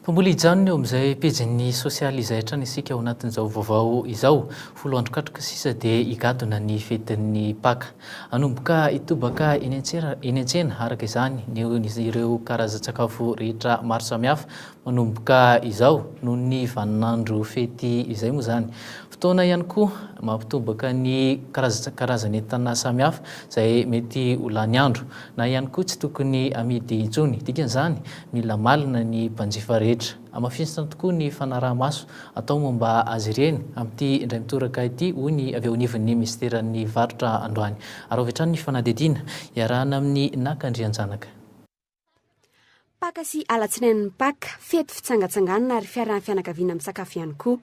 Mbola hijanona eo amin'izay pejin'ny sosialy izay hatrany isika ao anatin'izao vaovao izao. Folo andro katroka sisa dia higadona ny fetin'ny Paka. Anomboka hitobaka eny an-tsena araka izany ireo karazan-tsakafo rehetra maro samihafa manomboka izao noho ny vaninandro fety izay moa izany. Fotoana ihany koa mampitombaka ny karazan'entana samihafa izay mety ho lany andro na ihany koa tsy tokony amidy intsony. Dikan'izany mila malina ny mpanjifa rehetra. Amafinsana tokoa ny fanaraha-maso atao momba azy ireny amin'ity indray mitoraka ity hoy ny avy ao anivon'ny ministeran'ny varotra androany. Ary avy hatrany ny fanadihadiana iarahana amin'ny nakandrian-janaka. Paka sy alatsinain'ny Paka fety fitsangatsanganana ary fiarahan'ny fianakaviana amin'ny sakafo ihany koa.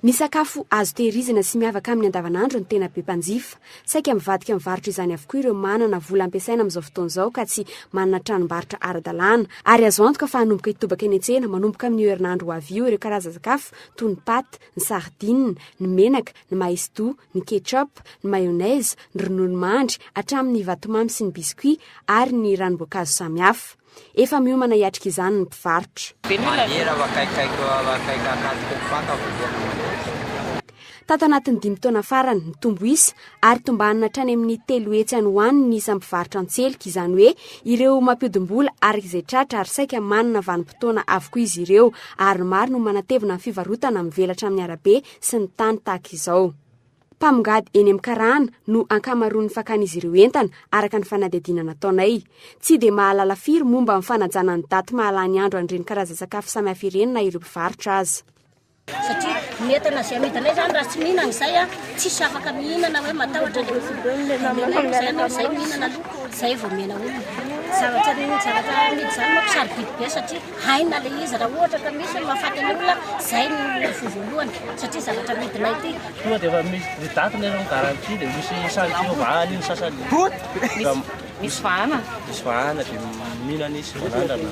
Ny sakafo azo tehirizina sy miavaka amin'ny andavanandro ny tena be mpanjifa. Saika mivadika mivarotra izany avokoa ireo manana vola ampiasaina amin'izao fotoana izao ka tsy manana tranombarotra ara-dalàna. Ary azo antoka fa hanomboka hitobaka eny an-tsena manomboka amin'ny herinandro avy eo ireo karazan-sakafo toy ny paty, ny sardine, ny menaka, ny maïs-doux, ny ketchup, ny mayonnaise, ny ronono mandry, hatramin'ny vatomamy sy ny biscuit ary ny ranom-boankazo samihafa. Efa miomana hiatrika izany ny mpivarotra. Tato anatin'ny 5 taona farany ny tombo isa ary tombanina hatrany amin'ny 3 hetsy any hoaniny ny isan'ny mpivarotra an-tselika izany hoe ireo mampiodom-bola ary izay tratra ary saika manana vanim-potoana avokoa izy ireo ary maro no manatevina ny fivarotana mivelatra amin'ny arabe sy ny tany tahaka izao. Mpamongady eny amin'ny karana no ankamaroan'ny fakan'izy ireo entana araka ny fanadihadiana nataonay. Tsy dia mahalala firy momba amin'ny fanajana ny daty mahalany andro an'ireny karazan-sakafo samihafa ireny na ireo mpivarotra azy. Satria ny entana izay amidanay izany raha tsy mihinana izay tsisy afaka mihinana hoe matahotra izay mihinana izay vao mena olona. Zavatra amidy izany manko sarobidy be satria haina le izy raha ohatra ka misy mahafaty ny olona izay ny voalohany satria zavatra amidinay ity. Tonga dia efa misy daty ny garantie dia misy sanction vahany ny sasany. Misy vahana. Misy vahana dia mihinana izy voalandrana.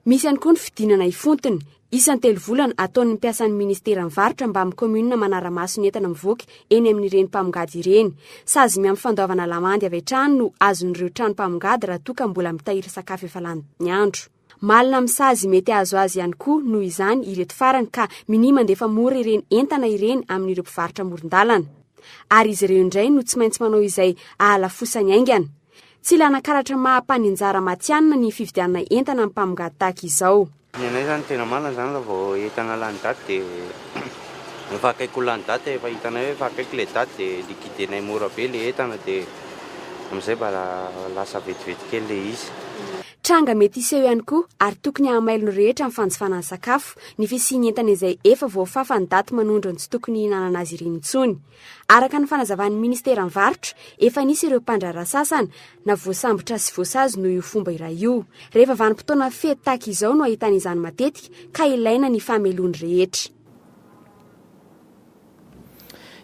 Misy ihany koa ny fidinana ifontony. Isan'ny 3 volana ataon'ny mpiasan'ny ministera mivarotra mba amin'ny komuna manara-maso ny entana mivoaka eny amin'ireny mpamongady ireny. Sazy miampy fandaovana lamandy avy hatrany no azon'ireo trano mpamongady raha toa ka mbola mitahiry sakafo efa lany ny andro. Malina misazy mety azo azy ihany koa noho izany ireto farany ka mini mandefa mora ireny entana ireny amin'ireo mpivarotra amoron-dalana. Ary izy ireo indray no tsy maintsy manao izay ahalafosany aingana. Tsy ilana-karatra mahampanenjara matianina ny fividianana entana amin'ny mpamongady tahaka izao. Ny anay zany tena marina zany raha vao entana lany daty dia efa akaiky lany daty efa hitanay hoe efa akaiky le daty dia liquidenay mora be le entana dia amin'izay mba lasa vetivety kely le izy. tranga mety iseho ihany koa ary tokony hahamailo ny rehetra amin'ny fanjifanany sakafo ny fisiany entana izay efa voafafa ny daty manondro ny tsy tokony hinanana azy ireny intsony. Araka ny fanazavan'ny ministera mivarotra, efa nisy ireo mpandrara sasana na voasambotra sy voasazy noho io fomba iray io. Rehefa vanim-potoana fety tahaka izao no ahitana izany matetika ka ilaina ny famelony rehetra.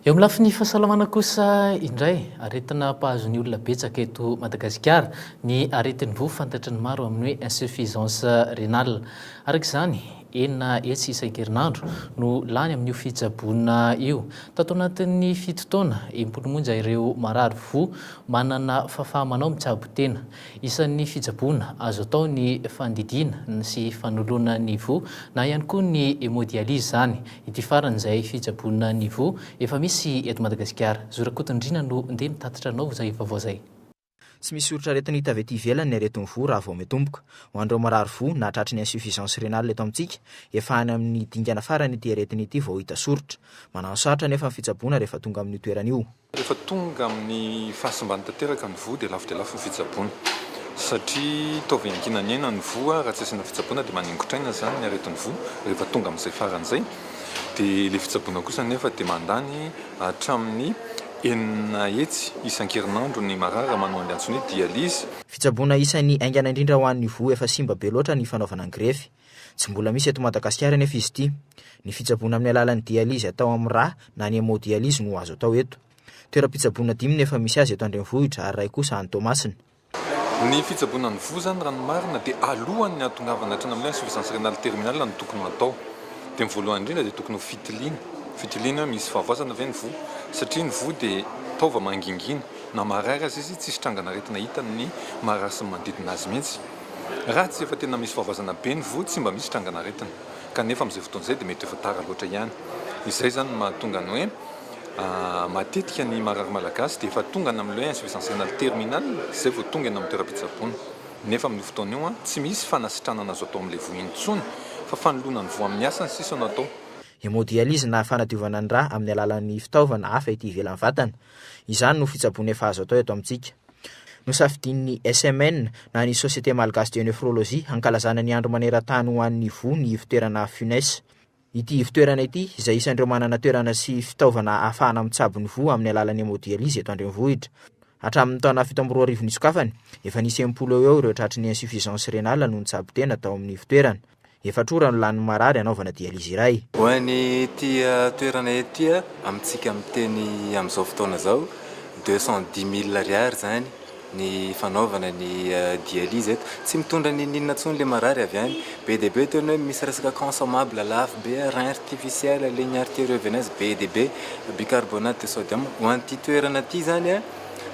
Eo amin'ny lafiny fahasalamana kosa indray aretina mpahazon'ny olona betsaka eto Madagasikara ny aretin'ny voa fantatry ny maro amin'ny hoe insuffisance rénale. Araka izany enina hetsy isan-kerinandro no lany amin'io fitsaboana io. Tato anatin'ny fito taona impolomonja ireo marary voa manana fahafahamanao mitsabo tena. Isan'ny fitsaboana azo atao ny fandidiana sy fanoloana ny voa na ihany koa ny hémodialyse zany. Ity faran'izay fitsaboana ny voa efa misy eto Madagasikara. Zorakotondrina no ndeha mitatitra anao izay vaovao zay. Tsy misy soratra aretina hita avy ety ivelany ny aretin'ny voa raha vao mitomboka. Ho an'ireo marary voa na tratry ny insuffisance rénale eto amintsika, efa any amin'ny dingana farany ity aretina ity vao hita soratra. Manao sarotra nefa ny fitsaboana rehefa tonga amin'ny toerana io. Rehefa tonga amin'ny fahasimbany tanteraka ny voa dia lafo dia lafo ny fitsaboana. Satria taovy ankinaniana ny voa raha tsy asiana fitsaboana dia maningotraina zany ny aretin'ny voa rehefa tonga amin'izay faran'izay. Dia ilay fitsaboana kosa nefa dia mandany hatramin'ny enina hetsy isan-kerinandro ny marara manao an'ilay antsoina hoe dialyse. Fitsaboana isan'ny aingana indrindra ho an'ny voa efa simba be loatra ny fanaovana ny grefy. Tsy mbola misy eto Madagasikara nefa izy ity. Ny fitsaboana amin'ny alalan'ny dialyse atao amin'ny rà na ny hémodialyse no azo atao eto. Toeram-pitsaboana 5 nefa misy azy eto Andrenivohitra ary ray kosa any Toamasina. Ny fitsaboana ny voa zany raha ny marina dia alohan'ny hatongavana hatrany amin'ny insuffisance rénale terminale no tokony atao. Dia ny voalohany indrindra dia tokony ho fitiliana. Fitiliana misy fahavazana ve ny voa satria ny voa dia taova mangingina na marary azy izy tsisy trangana aretina hita ny marary sy manodidina azy mihitsy. Raha tsy efa tena misy fahavazana be ny voa tsy mba misy trangana aretina kanefa amin'izay fotoan'izay dia mety efa tara loatra ihany. Izay zany mahatonga ny hoe matetika ny marary malagasy dia efa tonga amin'ilay insuffisance rénale terminale izay vao tonga eny amin'ny toeram-pitsaboana. Nefa amin'ny fotoana io tsy misy fanasitranana azo atao amin'ilay voa intsony fa fanoloana ny voa amin'ny asany sisa no atao. Hémodialyse na fanadiovana ny rà amin'ny alalan'ny fitaovana hafa ety ivelan'ny vatana. Izany no fitsaboana efa azo atao eto amintsika. Nosafidian'ny SMN na ny Société Malagasy de Néphrologie hankalazana ny andro maneran-tany ho an'ny voa ny ivitoerana FUNES. Ity ivitoerana ity izay isan'ireo manana toerana sy fitaovana ahafahana mitsabo ny voa amin'ny alalan'ny hémodialyse eto Andrenivohitra. Hatramin'ny taona 7 ny sokafany, efa nisy 80 eo ireo tratry ny insuffisance rénale no nitsabo tena tao amin'ny fitoerana. Efatrora no lany marary anaovana dialyse iray. Ho an'ny ity toerana ety amintsika miteny amin'izao fotoana zao 210 000 ariary zany ny fanaovana ny dialyse eto. Tsy mitondra ny ninona tsony le marary avy any. Be dia be toy hoe misy resaka consommable lafo be, rein artificiel, ligne artério-veineuse be dia be, bicarbonate de sodium. Ho an'ity toerana ity zany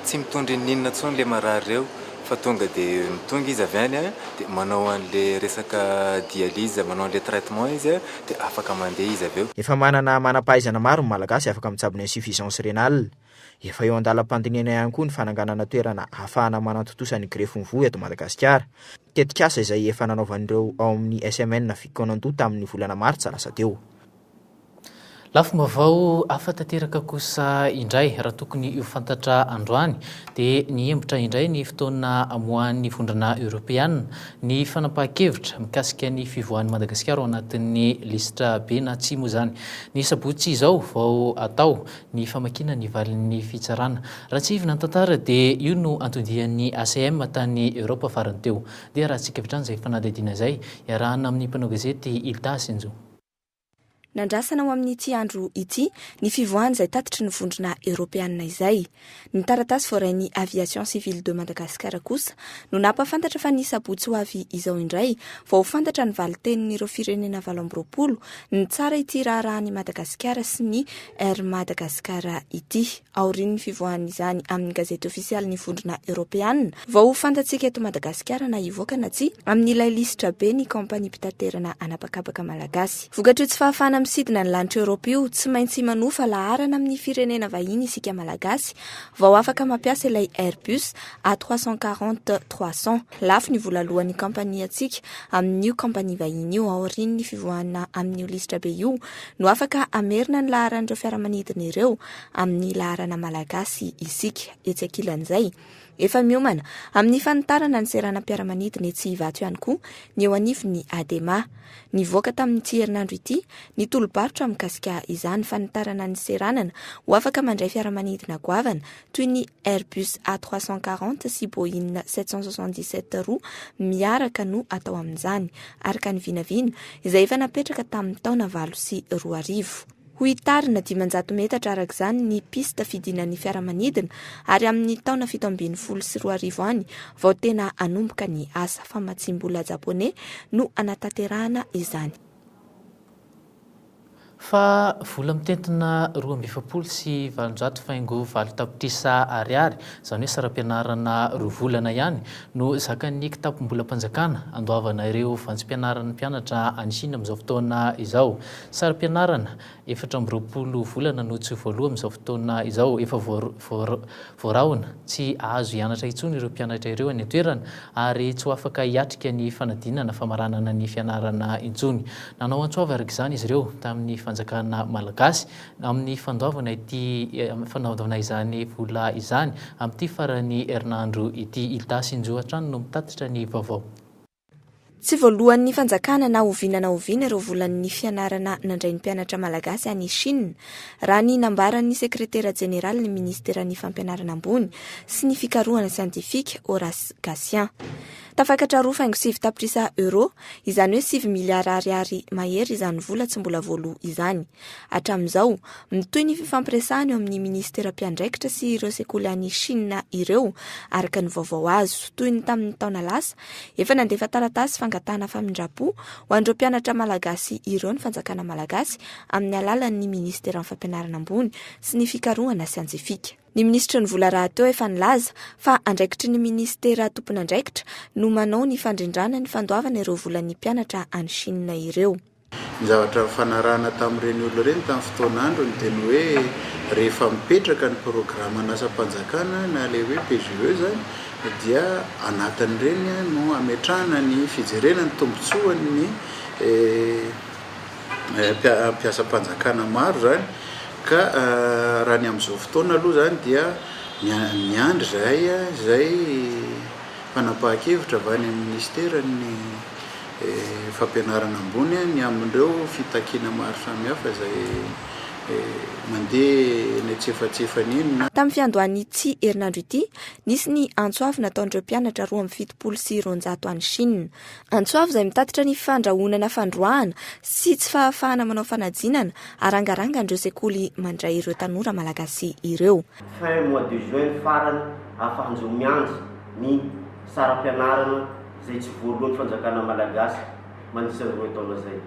tsy mitondra ny ninona tsony le marary reo. Fa tonga dia mitonga izy avy any dia manao an'ilay resaka dialyse, manao an'ilay traitement izy dia afaka mandeha izy avy eo. Efa manam-pahaizana maro ny malagasy afaka mitsabo ny insuffisance rénale. Efa eo andalam-pandinihana ihany koa ny fananganana toerana ahafahana manantotosa ny grefy ny voa eto Madagasikara. Tetikasa izay efa nanaovan'ireo ao amin'ny SMN Fikonando tamin'ny volana Martsa lasa teo. Lafo mavao afa-tanteraka kosa indray raha tokony ho fantatra androany dia niembotra indray ny fotoana amohan'ny vondrana Europeana ny fanapahan-kevitra mikasika ny fivoahan'ny Madagasikara ao anatin'ny listra be na tsy moa zany. Ny sabotsy izao vao atao ny famakina ny valin'ny fitsarana. Raha tsy ivina ny tantara dia io no antodian'ny ACM tany Europa farany teo. Dia raha tsika vitrany izay fanadihadiana izay iarahana amin'ny mpanao gazety Ilda Senjo. Nandrasana ao amin'ity andro ity ny fivoahana izay tatitry ny vondrona Europeana izay. Ny taratasy voarain'ny aviation civile de Madagascar kosa no nampafantatra fa ny sabotsy ho avy izao indray vao fantatra ny valitenin'ireo firenena 20 ny tsara ity raharahan'i Madagasikara sy ny Air Madagascar ity. Aorian'ny fivoahana izany amin'ny gazety ofisialy ny vondrona Europeana vao fantatsika eto Madagasikara na ivoaka na tsy amin'ilay listra be ny kompani mpitaterana anapakapaka malagasy. Vokatry tsy fahafana misidina ny lanitra Europeo tsy maintsy manofa laharana amin'ny firenena vahiny isika malagasy vao afaka mampiasa ilay Airbus A340-300. Lafo ny vola alohan'ny kompania antsika amin'io kompania vahiny io aorian'ny fivoahana amin'io listra be io no afaka amerina ny laharan'ireo fiaramanidina ireo amin'ny laharana malagasy isika etsy ankilan'izay. Efa miomana amin'ny fanitarana ny seranam-piaramanidina etsy Ivato ihany koa ny eo anivon'ny ADEMA. Nivoaka tamin'ity herinandro ity ny tolo-barotra mikasika izany fanitarana ny seranana ho afaka mandray fiaramanidina goavana toy ny Airbus A340 sy Boeing 777 roa miaraka no atao amin'izany araka ny vinavina izay efa napetraka tamin'ny taona 2010. Hoy tarina 500 metatra araka izany ny pista fidinan'ny fiaramanidina ary amin'ny taona 720 sy 2010 any vao tena anomboka ny asa famatsim-bola japonais no anatanterahana izany. Fa vola mitentina 2,7 sy 700 faingo 7 tapitrisa ariary izany hoe saram-pianarana 2 volana ihany no zakan'ny kitapo-mbola mpanjakana andoavana ireo vanjim-pianaran'ny mpianatra any Chine amin'izao fotoana izao. Saram-pianarana 420 volana no tsy voaloha amin'izao fotoana izao, efa voarahona tsy azo hianatra intsony ireo mpianatra ireo any an-toerana ary tsy ho afaka hiatrika ny fanadinana famaranana ny fianarana intsony. Nanao antsoava araka izany izy ireo tamin'ny fanjakana malagasy amin'ny fanaovana izany vola izany amin'ity farany herinandro ity. Iltasy Njoatrano no mitatitra ny vaovao. Tsy voalohan'ny fanjakana na oviana ireo volan'ny fianarana nandray ny mpianatra malagasy any Chine raha ny nambaran'ny sekretera jeneraly ny ministeran'ny fampianarana ambony sy ny fikarohana siantifika Horace Gassien. Tafakatra 2.7 tapitrisa euro izany hoe 7 miliara ariary mahery izany vola tsy mbola voaloha izany. Hatramin'izao mitoy ny fifampiresahana eo amin'ny ministera mpiandraikitra sy ireo sekoly any Chine ireo araka ny vaovao azo toy ny tamin'ny taona lasa efa nandefa taratasy fangatahana famindrapo ho andreo mpianatra malagasy ireo ny fanjakana malagasy amin'ny alalan'ny ministera fampianarana ambony sy ny fikarohana siantifika. Ny ministra ny vola raha teo efa nilaza fa andraikitry ny ministera tompon'andraikitra no manao ny fandrindrana ny fandoavana ireo volan'ny mpianatra any Chine ireo. Ny zavatra fanarahana tamin'ireny olona ireny tamin'ny fotoan'andro ny teny hoe rehefa mipetraka ny programa nasam-panjakana na ilay hoe PGE zany dia anatin'ireny no ametrahana ny fijerenany tombotsoan'ny mpiasam-panjakana maro zany. Ka raha ny amin'izao fotoana aloha zany dia miandry zay fanapahan-kevitra avy any amin'ny ministera ny fampianarana ambony ny amin'ireo fitakiana maro samihafa zay mandeha ny tsefatsefan'iny. Tamin'ny fiandohan'ny ity herinandro ity nisy ny antsoavy nataon'ireo mpianatra 270 sy 200 any Chine. Antsoavy izay mitatitra ny fandrahonana fandroahana sy tsy fahafahana manao fanadinana arangarangan'ireo sekoly mandray ireo tanora malagasy ireo. Fin mois de juin farany ahafahan'izao miandry ny saram-pianarana izay tsy voalohan'ny fanjakana malagasy mandritra 2 taona zay.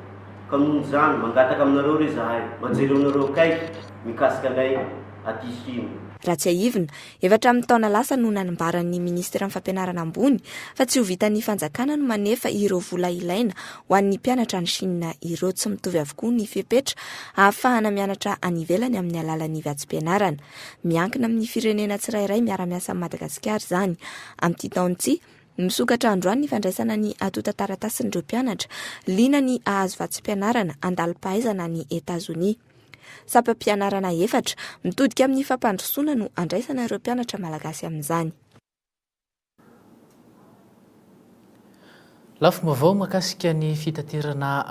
Ka noho izany mangataka aminareo re zahay manjerenareo kaiky mikasika anay aty Chine. Raha tsy aivina, efatra amin'ny taona lasa no nanambaran'ny ministera fampianarana ambony fa tsy ho vitan'ny fanjakana no manefa ireo vola ilaina ho an'ny mpianatra any Chine ireo. Tsy mitovy avokoa ny fepetra ahafahana mianatra any ivelany amin'ny alalan'ny vatsim-pianarana. Miankina amin'ny firenena tsirairay miara-miasa amin'ny Madagasikara izany. Amin'ity taon'ity misokatra androany ny fandraisana ny atota taratasin'ireo mpianatra liana ny ahazo vatsim-pianarana andalim-pahaizana ny Etats-Unis. Sapam-pianarana 4 mitodika amin'ny fampandrosoana no andraisana ireo mpianatra malagasy amin'izany. Lafo vaovao makasika ny fitaterana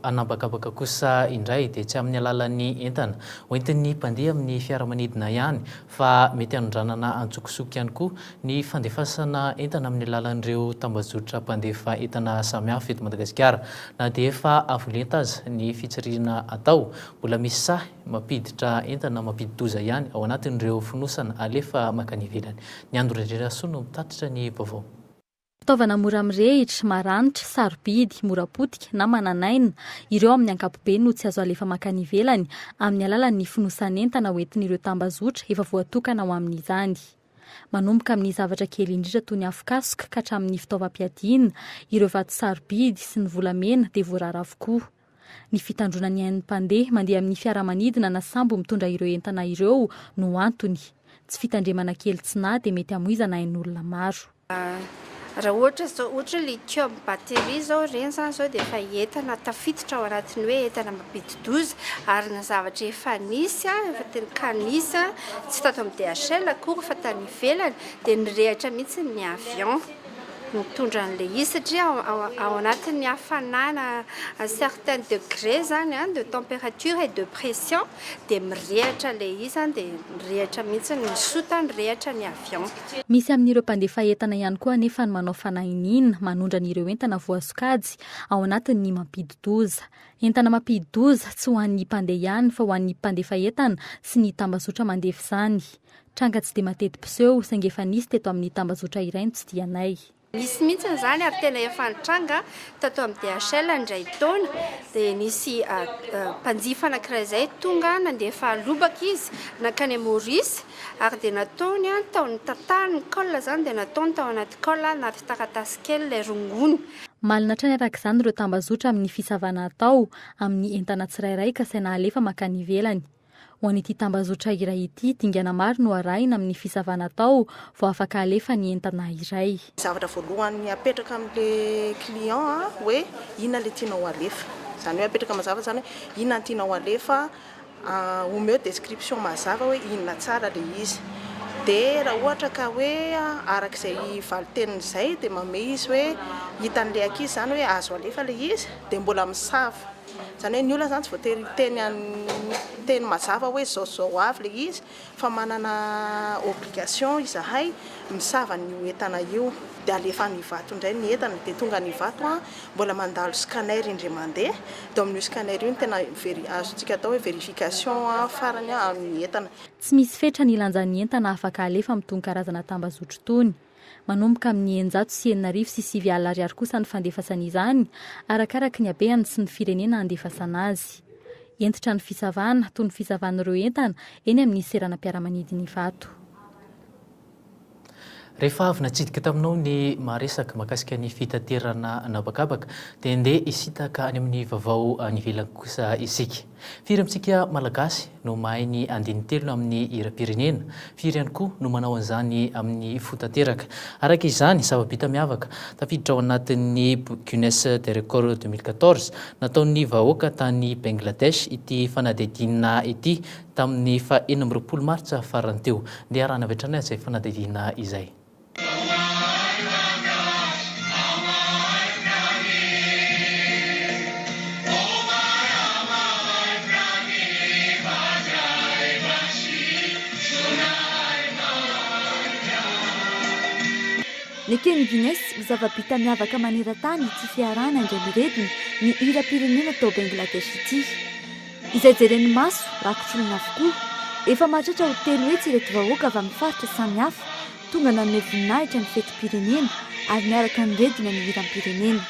anabakabaka kosa indray dia tsy amin'ny alalan'ny entana hoentin'ny mpandeha amin'ny fiaramanidina ihany fa mety hanondranana antsokosoky ihany koa ny fandefasana entana amin'ny alalan'ireo tambazotra mpandefa entana samihafa eto Madagasikara. Na dia efa avolenta aza ny fitsirina atao mbola misy sahy mampiditra entana mampidi-doza ihany ao anatin'ireo fonosana alefa makany ivelany. Ny Andro Rerasoa no mitatitra ny vaovao. Fitaovana mora mirehitra, maranitra, sarobidy, mora potika na mananaina ireo amin'ny ankapobeny no tsy azo alefa makany ivelany amin'ny alalan'ny fonosan'entana hoentin'ireo tambazotra efa voatokana ho amin'izany. Manomboka amin'ny zavatra kely indrindra toy ny afokasika ka hatramin'ny fitaovam-piadiana, ireo vato sarobidy sy ny volamena dia voarara avokoa. Ny fitandrona ny ain'ny mpandeha mandeha amin'ny fiaramanidina na sambo mitondra ireo entana ireo no antony. Tsy fitandremana kely tsy na dia mety hamoizana ain'olona maro. raha ohatra lithium batterie zao reny zany zao dia efa entana tafiditra ao anatiny hoe entana mampidi-doza ary ny zavatra efa nisy efa teny kanisy tsy tato amin'ny DHL akory fa tany ivelany dia nirehatra mihitsy ny avion mitondra an'ilay izy satria ao anatin'ny hafanana à certain degré zany de température et de pression dia mirehatra ilay izy dia mirehatra mihitsy ny sota ny rehatra ny avion. Misy amin'ireo mpandefa entana ihany koa nefa ny manao fanahinina manondra an'ireo entana voasokajy ao anatin'ny mampidi-doza. Entana mampidi-doza tsy ho an'ny mpandeha ihany fa ho an'ny mpandefa entana sy ny tambazotra mandefa izany. Tranga tsy dia mateti-piseho saingy efa nisy teto amin'ny tambazotra iray ny tsidianay. Nisy mihitsy zany ary tena efa nitranga tato amin'ny DHL indray taona dia nisy mpanjifa anankiray izay tonga nandefa lobaka izy nakany Maurice ary dia nataony taony tatahany colle zany dia nataony tao anaty colle anaty taratasy kely ilay rongony. Malina trany araka izany ireo tambazotra amin'ny fisavana atao amin'ny entana tsirairay ka saina alefa makany ivelany. Ho an'ity tambazotra iray ity dingana maro no arahina amin'ny fisavana atao vao afaka alefa ny entana iray. Zavatra voalohany apetraka amin'ilay client hoe inona ilay tianao alefa. Izany hoe apetraka mazava zany hoe inona tianao alefa, omeo description mazava hoe inona tsara ilay izy. Dia raha ohatra ka hoe arak'izay valiteniny izay dia mamey izy hoe hitan'ilay ankizy zany hoe azo alefa ilay izy dia mbola misava. Zany hoe ny olona zany tsy voatery teny mazava hoe zao avy ilay izy fa manana obligation izahay misava ny entana io dia alefa ny vato indray ny entana dia tonga ny vato mbola mandalo scanner indray mandeha dia amin'io scanner io tena azontsika atao hoe verification farany amin'ny entana. Tsy misy fetra ny lanjan'ny entana afaka alefa amin'itony karazana tambazotro tony. Manomboka amin'ny 995 kosa ny fandefasana izany arakaraka ny habeany sy ny firenena handefasana azy. Entitra ny fisavana toy ny fisavan'ireo entana eny amin'ny seranam-piaramanidiny vato. Rehefa avy natsidika taminao ny maresaka mahakasika ny fitaterana nabakabaka dia andeha isitaka any amin'ny vaovao any ivelany kosa isika. Firy amintsika malagasy no mahay ny andiny telo amin'ny hira-pirenena, firy ihany koa no manao an'izany amin'ny fotateraka. Araka izany zava-bita miavaka tafiditra ao anatin'ny Guinness de Record 2014 nataon'ny vahoaka tany Bangladesh ity fanadihadiana ity tamin'ny 24 Martsa farany teo. Ndeha arahana avy hatrany izay fanadihadiana izay. Ny keny Guinness zava-bita miavaka maneran-tany ity fiarana indray mirediny ny hira-pirenena tao Bangladesh ity. Izay jeren'ny maso rakotr'olona avokoa. Efa mahatratra ho telo hetsy ireto vahoaka avy amin'ny faritra samihafa tonga nanome voninahitra ny fetim-pirenena ary miaraka ny redina ny hiram-pirenena.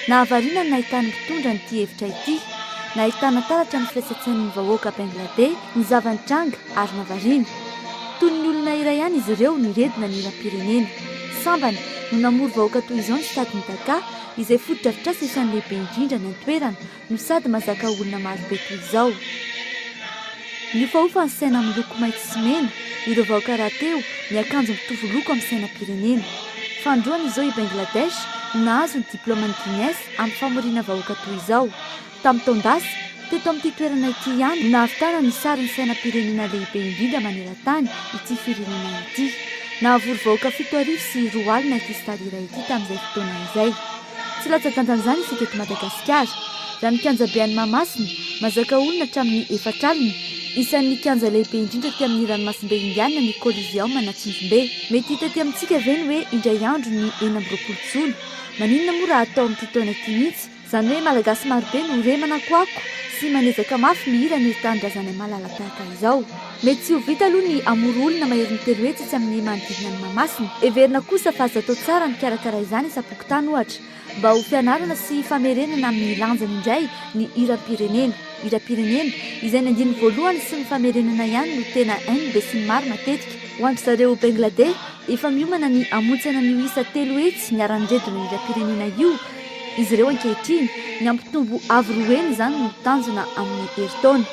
Nahavariana ny nahitany mitondra nyity hevitra ity. Nahitana taratra ny filasan-tsain'ny vahoaka Bangladesh ny zavan-tranga ary navarina. Toy ny olona iray ihany izy ireo ny redina ny hiram-pirenena. Sambany no namory vahoaka toy izao ny stadiny Dhaka izay foto-drafitrasa isan'ny lehibe indrindra ny antoerana no sady mazaka olona marobe toy izao. Miofaofa ny saina miloko maitso sy mena, ireo vahoaka rahateo miakanjo mitovy loko amin'ny sainam-pirenena. Fandroana izao i Bangladesh no nahazo ny diplôman'ny Guinness amin'ny famoriana vahoaka toy izao. Tamin'ny taon-dasa teto amin'ity toerana ity ihany no nahavitana ny sarin'ny sainam-pirenena lehibe indrindra maneran-tany ity firenena ity. Nahavory vahoaka 7 sy 4 alina ity stady iray ity tamin'izay fotoana izay. Tsy latsa-danjan'izany isika eto Madagasikara. Raha ny kianja be any Mahamasina mazaka olona hatramin'ny 4 alina. Isan'ny kianja lehibe indrindra ety amin'ny ranomasimbe indiana ny Coliseum Natsinjombe. Mety hita ety amintsika ve ny hoe indray andro ny 24 Jona. Maninona moa raha atao amin'ity taona ity mihitsy? Zany hoe malagasy marobe no remana koako sy manezaka mafy mihira ny tanindrazana malala tahaka izao. Mety tsy ho vita aloha ny amoro olona mahery ny telo hetsy amin'ny manodidina ny Mahamasina. Everina kosa fa azo atao tsara ny karakara izany isapokotany ohatra mba ho fianarana sy famerenana amin'ny lanjany indray ny hiram-pirenena. Hiram-pirenena izay ny andiny voalohany sy ny famerenana ihany no tena hainy sy ny maro matetika. Ho an'ny zareo Bangladesh efa miomana ny amontsana ny isa telo hetsy miara-niredina ny hiram-pirenena io. Izy ireo ankehitriny ny ampitombo avo roeny izany no tanjona amin'ny herintaona.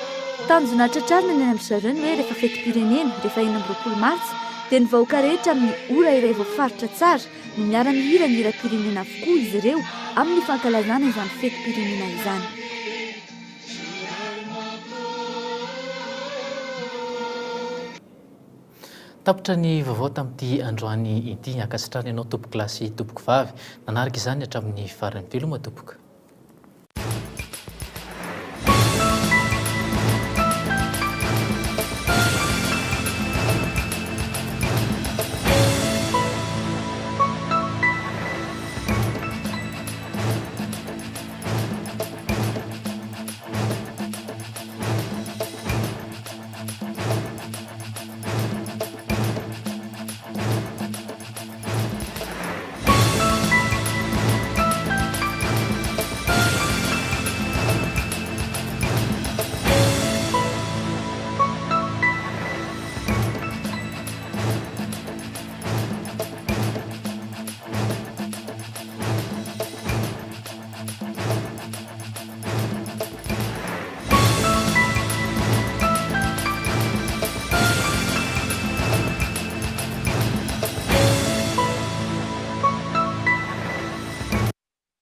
Tanjona tratrarina ny amin'ny zareo ny hoe rehefa fetim-pirenena rehefa 24 Martsa dia ny vahoaka rehetra amin'ny ora iray voafaritra tsara no miara-mihira ny hira-pirenena avokoa izy ireo amin'ny fankalazana izany fetim-pirenena izany. tapitra ny vaovao tamin'ity androany ity, ankasitrany ianao tompoko lasy tompoko vavy, nanarika izany hatramin'ny faran'ny veloma tompoka.